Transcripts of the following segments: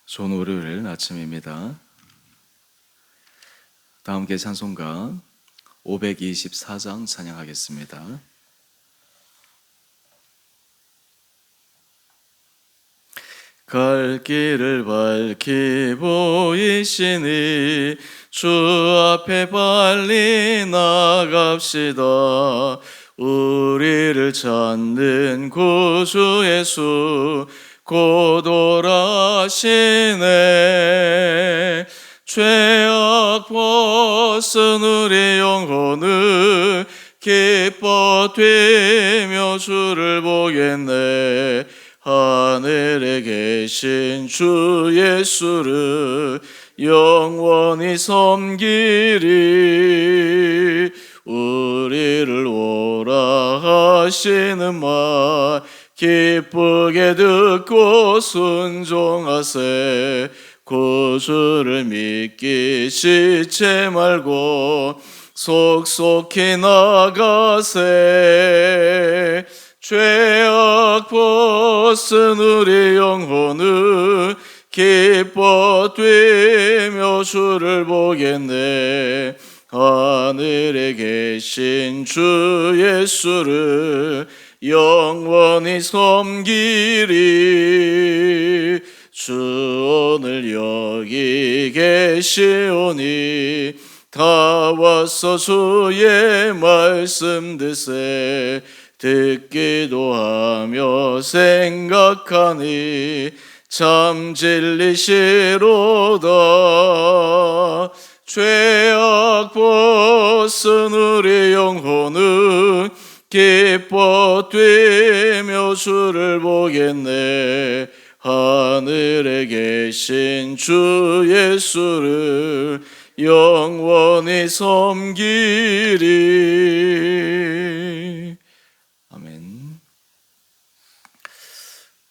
좋은 월요일 아침입니다. 다 함께 찬송가 524장 찬양하겠습니다. 갈 길을 밝히 보이시니 주 앞에 빨리 나갑시다. 우리를 찾는 구주 예수 곧 오라시네. 죄악 벗은 우리 영혼을 기뻐 뛰며 주를 보겠네. 하늘에 계신 주 예수를 영원히 섬기리. 우리를 오라 하시는 말 기쁘게 듣고 순종하세. 구주를 믿기 지체 말고 속속히 나가세. 죄악 벗은 우리 영혼을 기뻐 뛰며 주를 보겠네. 하늘에 계신 주 예수를 영원히 섬기리. 주 오늘 여기 계시오니 다 와서 주의 말씀 듣세. 듣기도 하며 생각하니 참 진리시로다. 죄악 벗은 우리 영혼은 기뻐 뛰며 주를 보겠네. 하늘에 계신 주 예수를 영원히 섬기리. 아멘.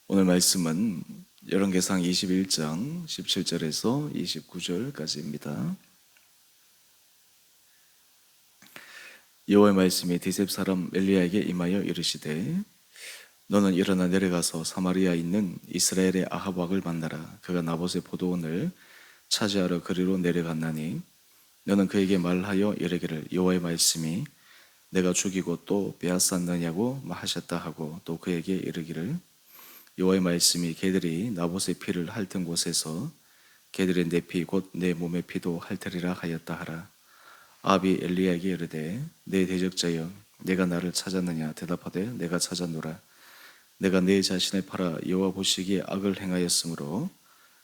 오늘 말씀은 열왕기상 21장 17절에서 29절까지입니다. 여호와의 말씀이 디셉 사람 엘리야에게 임하여 이르시되 너는 일어나 내려가서 사마리아에 있는 이스라엘의 아합 왕을 만나라. 그가 나봇의 포도원을 차지하러 그리로 내려갔나니 너는 그에게 말하여 이르기를 여호와의 말씀이 내가 죽이고 또 빼앗았느냐고 하셨다 하고 또 그에게 이르기를 여호와의 말씀이 개들이 나봇의 피를 핥은 곳에서 개들의 내 피 곧 내 몸의 피도 핥으리라 하였다 하라. 아합이 엘리야에게 이르되 내 대적자여 내가 나를 찾았느냐. 대답하되 내가 찾았노라. 내가 내 자신을 팔아 여호와 보시기에 악을 행하였으므로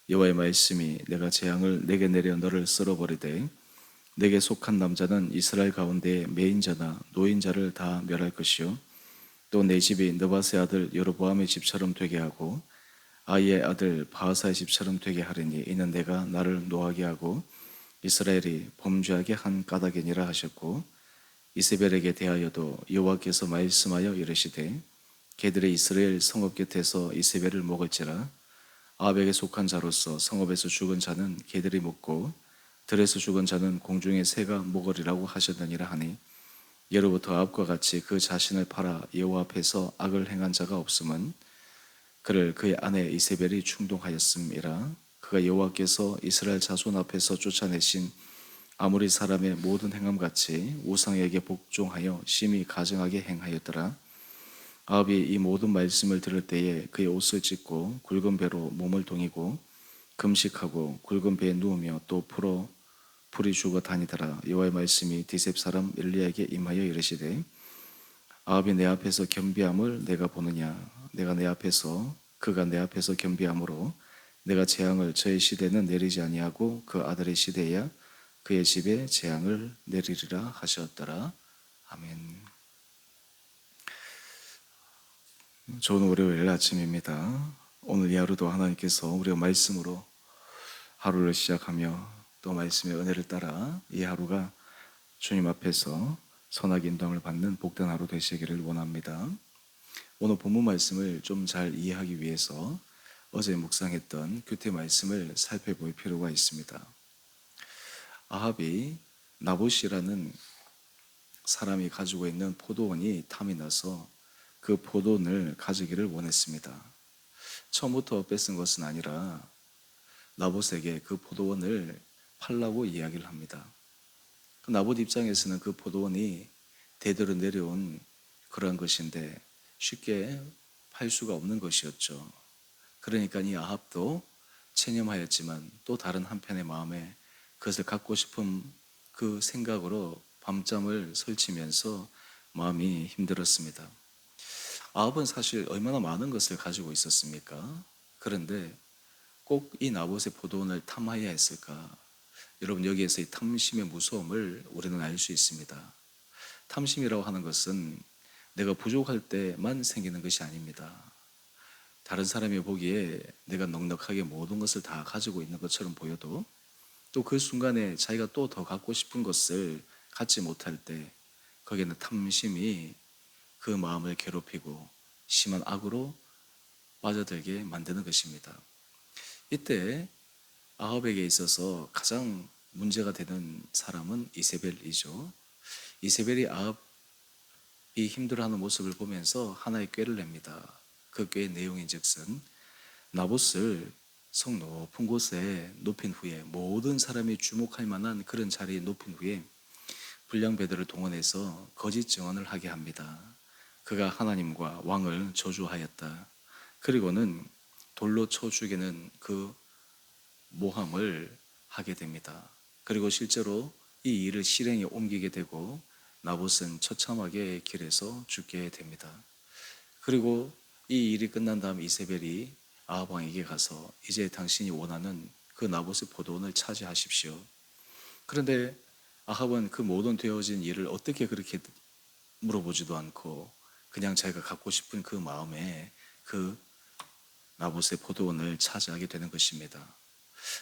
여호와의 말씀이 내가 재앙을 내게 내려 너를 쓸어버리되 내게 속한 남자는 이스라엘 가운데 매인자나 노인자를 다 멸할 것이요 또 내 집이 느밧의 아들 여로보암의 집처럼 되게 하고 아이의 아들 바하사의 집처럼 되게 하리니 이는 내가 나를 노하게 하고 이스라엘이 범죄하게 한 까닭이니라 하셨고 이세벨에게 대하여도 여호와께서 말씀하여 이르시되 개들이 이스라엘 성읍 곁에서 이세벨을 먹을지라. 아합에게 속한 자로서 성읍에서 죽은 자는 개들이 먹고 들에서 죽은 자는 공중의 새가 먹으리라고 하셨느니라 하니 예로부터 아합과 같이 그 자신을 팔아 여호와 앞에서 악을 행한 자가 없음은 그를 그의 아내 이세벨이 충동하였음이라. 그가 여호와께서 이스라엘 자손 앞에서 쫓아내신 아모리 사람의 모든 행함같이 우상에게 복종하여 심히 가증하게 행하였더라. 아합이 이 모든 말씀을 들을 때에 그의 옷을 찢고 굵은 배로 몸을 동이고 금식하고 굵은 배에 누우며 또 풀이 죽어 다니더라. 여호와의 말씀이 디셉 사람 엘리야에게 임하여 이르시되 아합이 내 앞에서 겸비함을 내가 보느냐. 그가 내 앞에서 겸비함으로 내가 재앙을 저의 시대는 내리지 아니하고 그 아들의 시대야 그의 집에 재앙을 내리리라 하셨더라. 아멘. 좋은 월요일 아침입니다. 오늘 이 하루도 하나님께서 우리가 말씀으로 하루를 시작하며 또 말씀의 은혜를 따라 이 하루가 주님 앞에서 선하게 인도함을 받는 복된 하루 되시기를 원합니다. 오늘 본문 말씀을 좀 잘 이해하기 위해서 어제 묵상했던 규태 말씀을 살펴볼 필요가 있습니다. 아합이 나봇이라는 사람이 가지고 있는 포도원이 탐이 나서 그 포도원을 가지기를 원했습니다. 처음부터 뺏은 것은 아니라 나봇에게 그 포도원을 팔라고 이야기를 합니다. 그 나봇 입장에서는 그 포도원이 대대로 내려온 그러한 것인데 쉽게 팔 수가 없는 것이었죠. 그러니까 이 아합도 체념하였지만 또 다른 한편의 마음에 그것을 갖고 싶은 그 생각으로 밤잠을 설치면서 마음이 힘들었습니다. 아합은 사실 얼마나 많은 것을 가지고 있었습니까? 그런데 꼭 이 나봇의 포도원을 탐하여야 했을까? 여러분, 여기에서 이 탐심의 무서움을 우리는 알 수 있습니다. 탐심이라고 하는 것은 내가 부족할 때만 생기는 것이 아닙니다. 다른 사람이 보기에 내가 넉넉하게 모든 것을 다 가지고 있는 것처럼 보여도 또 그 순간에 자기가 또 더 갖고 싶은 것을 갖지 못할 때 거기에는 탐심이 그 마음을 괴롭히고 심한 악으로 빠져들게 만드는 것입니다. 이때 아합에게 있어서 가장 문제가 되는 사람은 이세벨이죠. 이세벨이 아합이 힘들어하는 모습을 보면서 하나의 꾀를 냅니다. 그 꾀의 내용인즉슨 나봇을 성 높은 곳에 높인 후에 모든 사람이 주목할 만한 그런 자리에 높인 후에 불량배들을 동원해서 거짓 증언을 하게 합니다. 그가 하나님과 왕을 저주하였다. 그리고는 돌로 쳐 죽이는 그 모함을 하게 됩니다. 그리고 실제로 이 일을 실행에 옮기게 되고 나봇은 처참하게 길에서 죽게 됩니다. 그리고 이 일이 끝난 다음 이세벨이 아합 왕에게 가서 이제 당신이 원하는 그 나봇의 포도원을 차지하십시오. 그런데 아합은 그 모든 되어진 일을 어떻게 그렇게 물어보지도 않고 그냥 자기가 갖고 싶은 그 마음에 그 나봇의 포도원을 차지하게 되는 것입니다.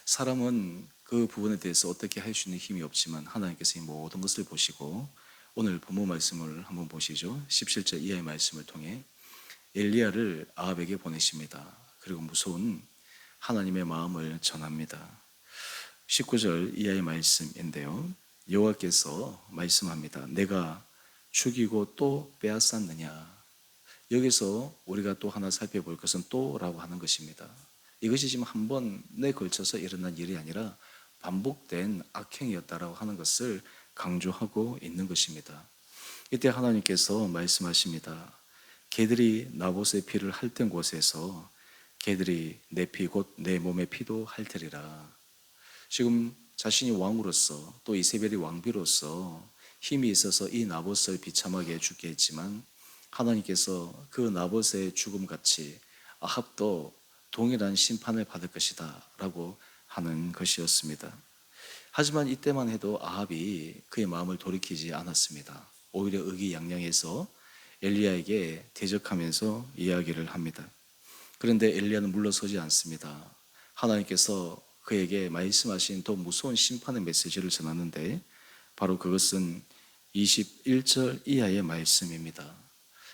사람은 그 부분에 대해서 어떻게 할 수 있는 힘이 없지만 하나님께서 이 모든 것을 보시고 오늘 본문 말씀을 한번 보시죠. 17절 이하의 말씀을 통해 엘리야를 아합에게 보내십니다. 그리고 무서운 하나님의 마음을 전합니다. 19절 이하의 말씀인데요. 여호와께서 말씀합니다. 내가 죽이고 또 빼앗았느냐. 여기서 우리가 또 하나 살펴볼 것은 또라고 하는 것입니다. 이것이 지금 한 번에 걸쳐서 일어난 일이 아니라 반복된 악행이었다라고 하는 것을 강조하고 있는 것입니다. 이때 하나님께서 말씀하십니다. 개들이 나봇의 피를 핥은 곳에서 개들이 내 피 곧 내 몸의 피도 핥으리라. 지금 자신이 왕으로서 또 이세벨이 왕비로서 힘이 있어서 이 나봇을 비참하게 죽게 했지만 하나님께서 그 나봇의 죽음같이 아합도 동일한 심판을 받을 것이다 라고 하는 것이었습니다. 하지만 이때만 해도 아합이 그의 마음을 돌이키지 않았습니다. 오히려 의기양양해서 엘리야에게 대적하면서 이야기를 합니다. 그런데 엘리야는 물러서지 않습니다. 하나님께서 그에게 말씀하신 더 무서운 심판의 메시지를 전하는데 바로 그것은 21절 이하의 말씀입니다.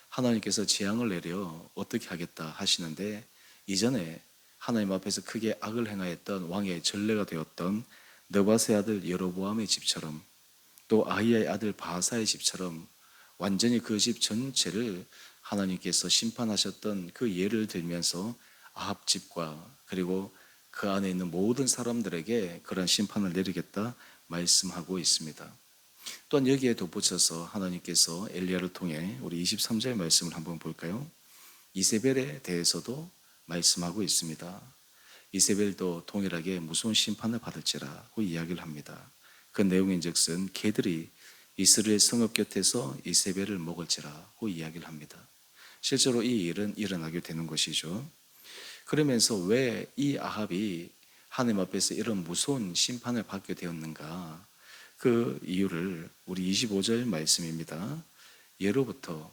하나님께서 재앙을 내려 어떻게 하겠다 하시는데 이전에 하나님 앞에서 크게 악을 행하였던 왕의 전례가 되었던 느밧의 아들 여로보암의 집처럼 또 아히야의 아들 바하사의 집처럼 완전히 그 집 전체를 하나님께서 심판하셨던 그 예를 들면서 아합 집과 그리고 그 안에 있는 모든 사람들에게 그런 심판을 내리겠다 말씀하고 있습니다. 또한 여기에 덧붙여서 하나님께서 엘리야를 통해 우리 23절 말씀을 한번 볼까요? 이세벨에 대해서도 말씀하고 있습니다. 이세벨도 동일하게 무서운 심판을 받을지라고 이야기를 합니다. 그 내용인즉슨 개들이 이스라엘 성읍 곁에서 이세벨을 먹을지라고 이야기를 합니다. 실제로 이 일은 일어나게 되는 것이죠. 그러면서 왜 이 아합이 하나님 앞에서 이런 무서운 심판을 받게 되었는가? 그 이유를 우리 25절 말씀입니다. 예로부터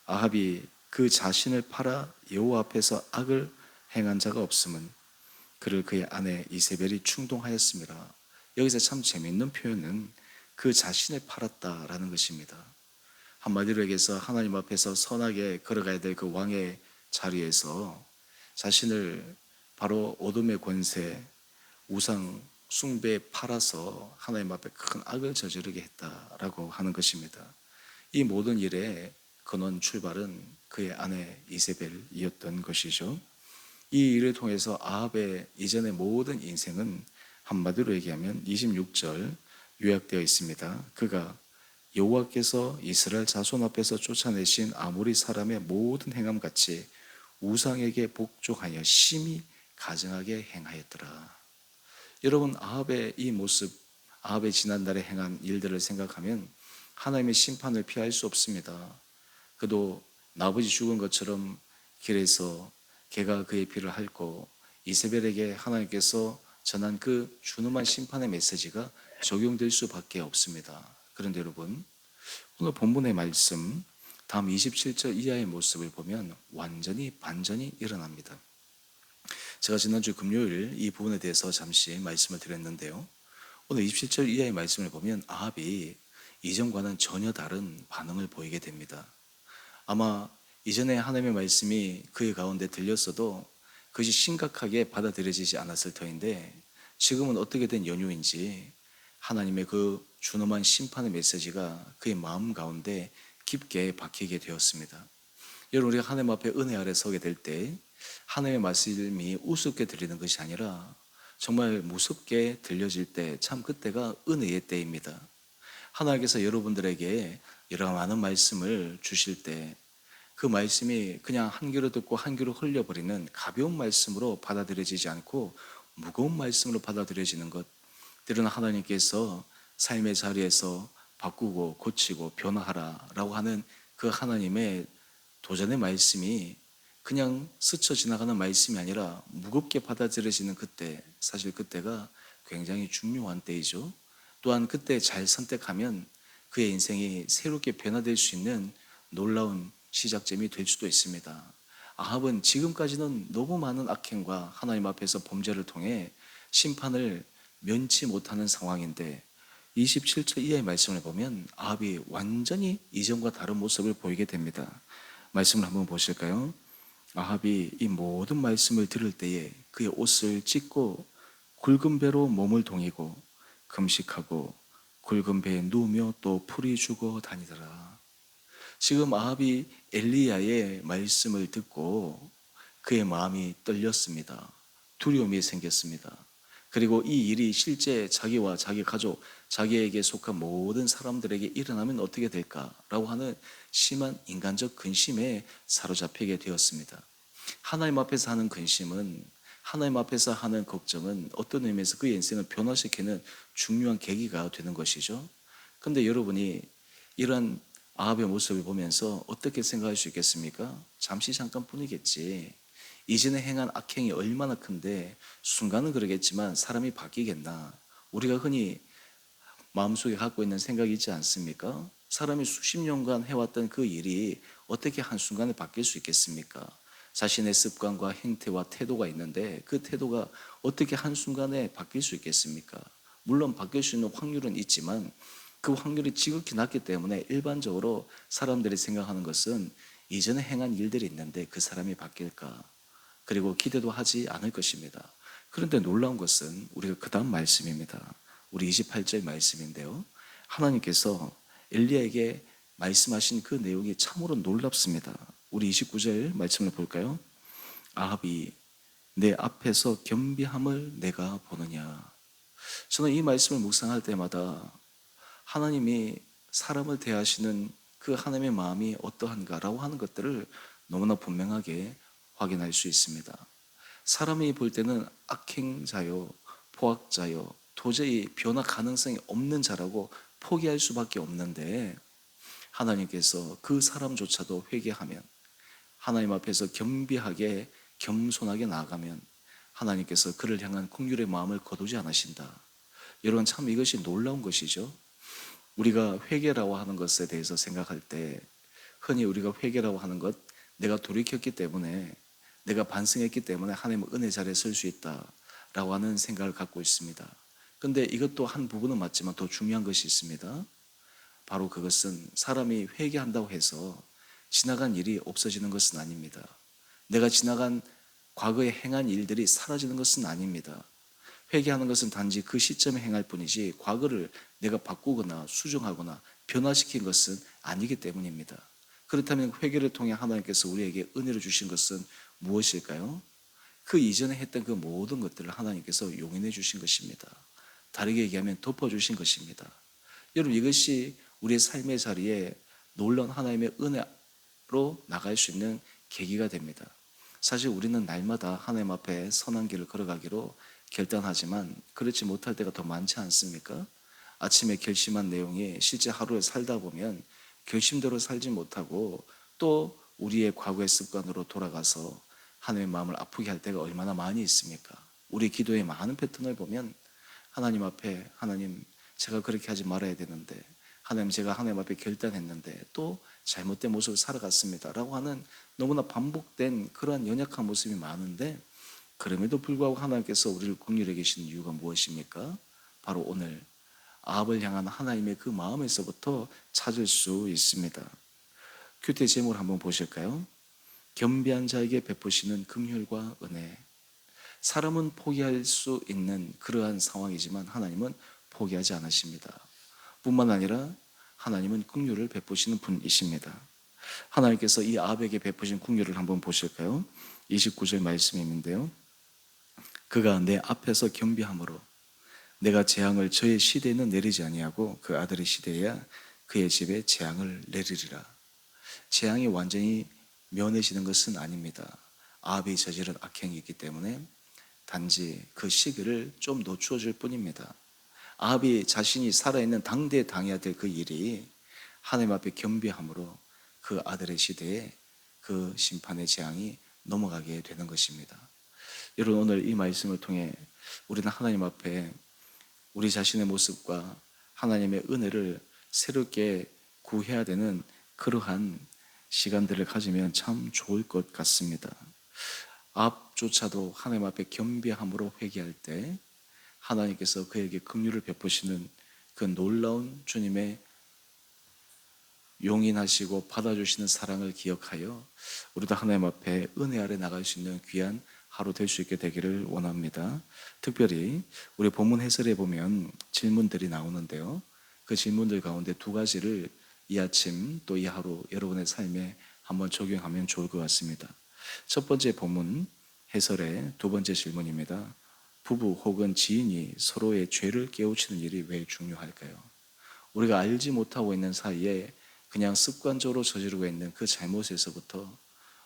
아합이 그 자신을 팔아 여호와 앞에서 악을 행한 자가 없음은 그를 그의 아내 이세벨이 충동하였습니다. 여기서 참 재미있는 표현은 그 자신을 팔았다라는 것입니다. 한마디로 얘기해서 하나님 앞에서 선하게 걸어가야 될 그 왕의 자리에서 자신을 바로 어둠의 권세, 우상 숭배에 팔아서 하나님 앞에 큰 악을 저지르게 했다라고 하는 것입니다. 이 모든 일의 근원 출발은 그의 아내 이세벨이었던 것이죠. 이 일을 통해서 아합의 이전의 모든 인생은 한마디로 얘기하면 26절 요약되어 있습니다. 그가 여호와께서 이스라엘 자손 앞에서 쫓아내신 아모리 사람의 모든 행함같이 우상에게 복종하여 심히 가증하게 행하였더라. 여러분, 아합의 이 모습, 아합의 지난달에 행한 일들을 생각하면 하나님의 심판을 피할 수 없습니다. 그도 나아버지 죽은 것처럼 길에서 개가 그의 피를 핥고 이세벨에게 하나님께서 전한 그 준엄한 심판의 메시지가 적용될 수밖에 없습니다. 그런데 여러분, 오늘 본문의 말씀 다음 27절 이하의 모습을 보면 완전히 반전이 일어납니다. 제가 지난주 금요일 이 부분에 대해서 잠시 말씀을 드렸는데요. 오늘 27절 이하의 말씀을 보면 아합이 이전과는 전혀 다른 반응을 보이게 됩니다. 아마 이전에 하나님의 말씀이 그의 가운데 들렸어도 그것이 심각하게 받아들여지지 않았을 터인데 지금은 어떻게 된 연유인지 하나님의 그 준엄한 심판의 메시지가 그의 마음 가운데 깊게 박히게 되었습니다. 여러분, 우리가 하나님 앞에 은혜 아래 서게 될 때 하나님의 말씀이 우습게 들리는 것이 아니라 정말 무섭게 들려질 때 참 그때가 은혜의 때입니다. 하나님께서 여러분들에게 여러 많은 말씀을 주실 때 그 말씀이 그냥 한 귀로 듣고 한 귀로 흘려버리는 가벼운 말씀으로 받아들여지지 않고 무거운 말씀으로 받아들여지는 것, 때로는 하나님께서 삶의 자리에서 바꾸고 고치고 변화하라라고 하는 그 하나님의 도전의 말씀이 그냥 스쳐 지나가는 말씀이 아니라 무겁게 받아들여지는 그때, 사실 그때가 굉장히 중요한 때이죠. 또한 그때 잘 선택하면 그의 인생이 새롭게 변화될 수 있는 놀라운 시작점이 될 수도 있습니다. 아합은 지금까지는 너무 많은 악행과 하나님 앞에서 범죄를 통해 심판을 면치 못하는 상황인데 27절 이하의 말씀을 보면 아합이 완전히 이전과 다른 모습을 보이게 됩니다. 말씀을 한번 보실까요? 아합이 이 모든 말씀을 들을 때에 그의 옷을 찢고 굵은 배로 몸을 동이고 금식하고 굵은 배에 누우며 또 풀이 죽어 다니더라. 지금 아합이 엘리야의 말씀을 듣고 그의 마음이 떨렸습니다. 두려움이 생겼습니다. 그리고 이 일이 실제 자기와 자기 가족, 자기에게 속한 모든 사람들에게 일어나면 어떻게 될까라고 하는 심한 인간적 근심에 사로잡히게 되었습니다. 하나님 앞에서 하는 근심은, 하나님 앞에서 하는 걱정은 어떤 의미에서 그의 인생을 변화시키는 중요한 계기가 되는 것이죠. 그런데 여러분이 이런 아합의 모습을 보면서 어떻게 생각할 수 있겠습니까? 잠시 잠깐뿐이겠지. 이전에 행한 악행이 얼마나 큰데 순간은 그러겠지만 사람이 바뀌겠나? 우리가 흔히 마음속에 갖고 있는 생각이 있지 않습니까? 사람이 수십 년간 해왔던 그 일이 어떻게 한순간에 바뀔 수 있겠습니까? 자신의 습관과 행태와 태도가 있는데 그 태도가 어떻게 한순간에 바뀔 수 있겠습니까? 물론 바뀔 수 있는 확률은 있지만 그 확률이 지극히 낮기 때문에 일반적으로 사람들이 생각하는 것은 이전에 행한 일들이 있는데 그 사람이 바뀔까? 그리고 기대도 하지 않을 것입니다. 그런데 놀라운 것은 우리가 그 다음 말씀입니다. 우리 28절 말씀인데요. 하나님께서 엘리야에게 말씀하신 그 내용이 참으로 놀랍습니다. 우리 29절 말씀을 볼까요? 아합이 내 앞에서 겸비함을 내가 보느냐. 저는 이 말씀을 묵상할 때마다 하나님이 사람을 대하시는 그 하나님의 마음이 어떠한가라고 하는 것들을 너무나 분명하게 확인할 수 있습니다. 사람이 볼 때는 악행자요, 포악자요, 도저히 변화 가능성이 없는 자라고 포기할 수밖에 없는데 하나님께서 그 사람조차도 회개하면, 하나님 앞에서 겸비하게 겸손하게 나아가면 하나님께서 그를 향한 긍휼의 마음을 거두지 않으신다. 여러분, 참 이것이 놀라운 것이죠. 우리가 회개라고 하는 것에 대해서 생각할 때 흔히 우리가 회개라고 하는 것, 내가 돌이켰기 때문에, 내가 반성했기 때문에 하나님의 은혜 자리에 설 수 있다라고 하는 생각을 갖고 있습니다. 그런데 이것도 한 부분은 맞지만 더 중요한 것이 있습니다. 바로 그것은 사람이 회개한다고 해서 지나간 일이 없어지는 것은 아닙니다. 내가 지나간 과거에 행한 일들이 사라지는 것은 아닙니다. 회개하는 것은 단지 그 시점에 행할 뿐이지 과거를 내가 바꾸거나 수정하거나 변화시킨 것은 아니기 때문입니다. 그렇다면 회개를 통해 하나님께서 우리에게 은혜를 주신 것은 무엇일까요? 그 이전에 했던 그 모든 것들을 하나님께서 용인해 주신 것입니다. 다르게 얘기하면 덮어주신 것입니다. 여러분, 이것이 우리의 삶의 자리에 놀라운 하나님의 은혜로 나갈 수 있는 계기가 됩니다. 사실 우리는 날마다 하나님 앞에 선한 길을 걸어가기로 결단하지만 그렇지 못할 때가 더 많지 않습니까? 아침에 결심한 내용이 실제 하루를 살다 보면 결심대로 살지 못하고 또 우리의 과거의 습관으로 돌아가서 하나님의 마음을 아프게 할 때가 얼마나 많이 있습니까? 우리 기도의 많은 패턴을 보면 하나님 앞에, 하나님 제가 그렇게 하지 말아야 되는데, 하나님 제가 하나님 앞에 결단했는데 또 잘못된 모습을 살아갔습니다 라고 하는 너무나 반복된 그러한 연약한 모습이 많은데, 그럼에도 불구하고 하나님께서 우리를 긍휼히 계시는 이유가 무엇입니까? 바로 오늘 아합을 향한 하나님의 그 마음에서부터 찾을 수 있습니다. 큐티 제목을 한번 보실까요? 겸비한 자에게 베푸시는 긍휼과 은혜. 사람은 포기할 수 있는 그러한 상황이지만 하나님은 포기하지 않으십니다. 뿐만 아니라 하나님은 긍휼을 베푸시는 분이십니다. 하나님께서 이 아합에게 베푸신 긍휼을 한번 보실까요? 29절 말씀이 있는데요. 그가 내 앞에서 겸비함으로 내가 재앙을 저의 시대에는 내리지 아니하고 그 아들의 시대에야 그의 집에 재앙을 내리리라. 재앙이 완전히 면해지는 것은 아닙니다. 아합이 저지른 악행이 있기 때문에 단지 그 시기를 좀 늦춰줄 뿐입니다. 아합이 자신이 살아있는 당대에 당해야 될 그 일이 하나님 앞에 겸비함으로 그 아들의 시대에 그 심판의 재앙이 넘어가게 되는 것입니다. 여러분, 오늘 이 말씀을 통해 우리는 하나님 앞에 우리 자신의 모습과 하나님의 은혜를 새롭게 구해야 되는 그러한 시간들을 가지면 참 좋을 것 같습니다. 아합조차도 하나님 앞에 겸비함으로 회개할 때 하나님께서 그에게 긍휼을 베푸시는 그 놀라운 주님의 용인하시고 받아주시는 사랑을 기억하여 우리도 하나님 앞에 은혜 아래 나갈 수 있는 귀한 하루 될 수 있게 되기를 원합니다. 특별히 우리 본문 해설에 보면 질문들이 나오는데요. 그 질문들 가운데 두 가지를 이 아침 또 이 하루 여러분의 삶에 한번 적용하면 좋을 것 같습니다. 첫 번째 본문 해설의 두 번째 질문입니다. 부부 혹은 지인이 서로의 죄를 깨우치는 일이 왜 중요할까요? 우리가 알지 못하고 있는 사이에 그냥 습관적으로 저지르고 있는 그 잘못에서부터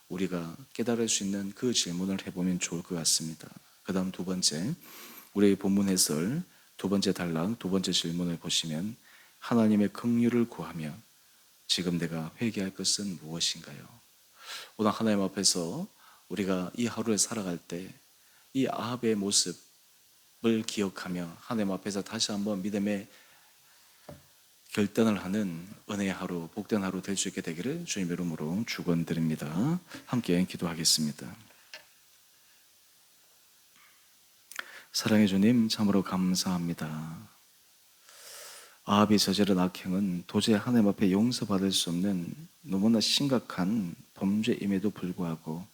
우리가 깨달을 수 있는 그 질문을 해보면 좋을 것 같습니다. 그 다음 두 번째, 우리 본문 해설 두 번째 단락 두 번째 질문을 보시면 하나님의 긍휼을 구하며 지금 내가 회개할 것은 무엇인가요? 오늘 하나님 앞에서 우리가 이 하루를 살아갈 때 이 아합의 모습을 기억하며 하나님 앞에서 다시 한번 믿음의 결단을 하는 은혜의 하루, 복된 하루 될 수 있게 되기를 주님 이름으로 축원드립니다. 함께 기도하겠습니다. 사랑해 주님, 참으로 감사합니다. 아합이 저지른 악행은 도저히 하나님 앞에 용서받을 수 없는 너무나 심각한 범죄임에도 불구하고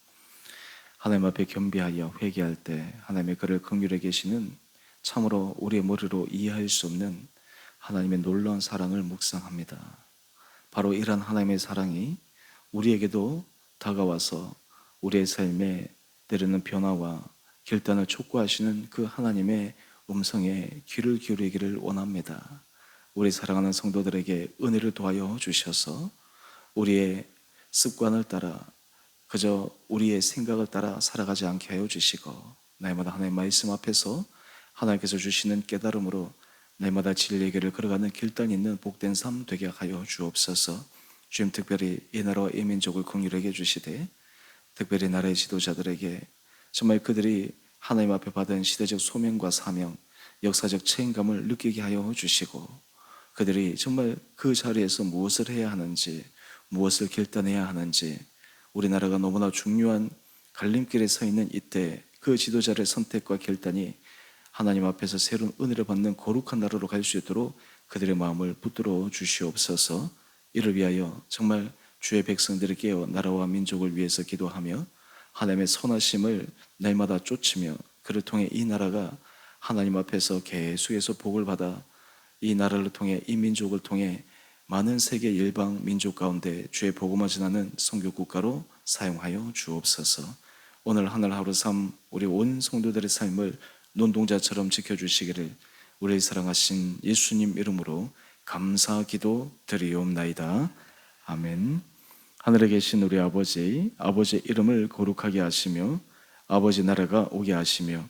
하나님 앞에 겸비하여 회개할 때 하나님의 그를 긍휼히 계시는 참으로 우리의 머리로 이해할 수 없는 하나님의 놀라운 사랑을 묵상합니다. 바로 이러한 하나님의 사랑이 우리에게도 다가와서 우리의 삶에 때리는 변화와 결단을 촉구하시는 그 하나님의 음성에 귀를 기울이기를 원합니다. 우리 사랑하는 성도들에게 은혜를 도하여 주셔서 우리의 습관을 따라 그저 우리의 생각을 따라 살아가지 않게 하여 주시고 날마다 하나님의 말씀 앞에서 하나님께서 주시는 깨달음으로 날마다 진리의 길을 걸어가는 결단 있는 복된 삶 되게 하여 주옵소서. 주님, 특별히 이 나라와 이 민족을 긍휼히 해주시되 특별히 나라의 지도자들에게 정말 그들이 하나님 앞에 받은 시대적 소명과 사명, 역사적 책임감을 느끼게 하여 주시고 그들이 정말 그 자리에서 무엇을 해야 하는지, 무엇을 결단해야 하는지, 우리나라가 너무나 중요한 갈림길에 서 있는 이때 그 지도자의 선택과 결단이 하나님 앞에서 새로운 은혜를 받는 거룩한 나라로 갈 수 있도록 그들의 마음을 붙들어 주시옵소서. 이를 위하여 정말 주의 백성들을 깨어 나라와 민족을 위해서 기도하며 하나님의 선하심을 날마다 쫓으며 그를 통해 이 나라가 하나님 앞에서 계속해서 복을 받아 이 나라를 통해 이 민족을 통해 많은 세계 일방 민족 가운데 주의 복음을 전하는 선교 국가로 사용하여 주옵소서. 오늘 하늘 하루 삶 우리 온 성도들의 삶을 눈동자처럼 지켜주시기를 우리의 사랑하신 예수님 이름으로 감사 기도 드리옵나이다. 아멘. 하늘에 계신 우리 아버지, 아버지의 이름을 거룩하게 하시며 아버지 나라가 오게 하시며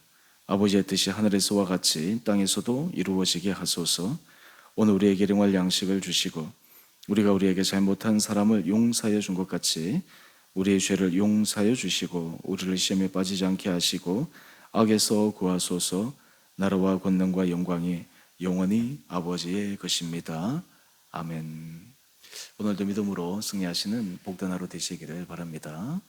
아버지의 뜻이 하늘에서와 같이 땅에서도 이루어지게 하소서. 오늘 우리에게 일용할 양식을 주시고 우리가 우리에게 잘못한 사람을 용서하여 준 것 같이 우리의 죄를 용서하여 주시고 우리를 시험에 빠지지 않게 하시고 악에서 구하소서. 나라와 권능과 영광이 영원히 아버지의 것입니다. 아멘. 오늘도 믿음으로 승리하시는 복된 하루 되시기를 바랍니다.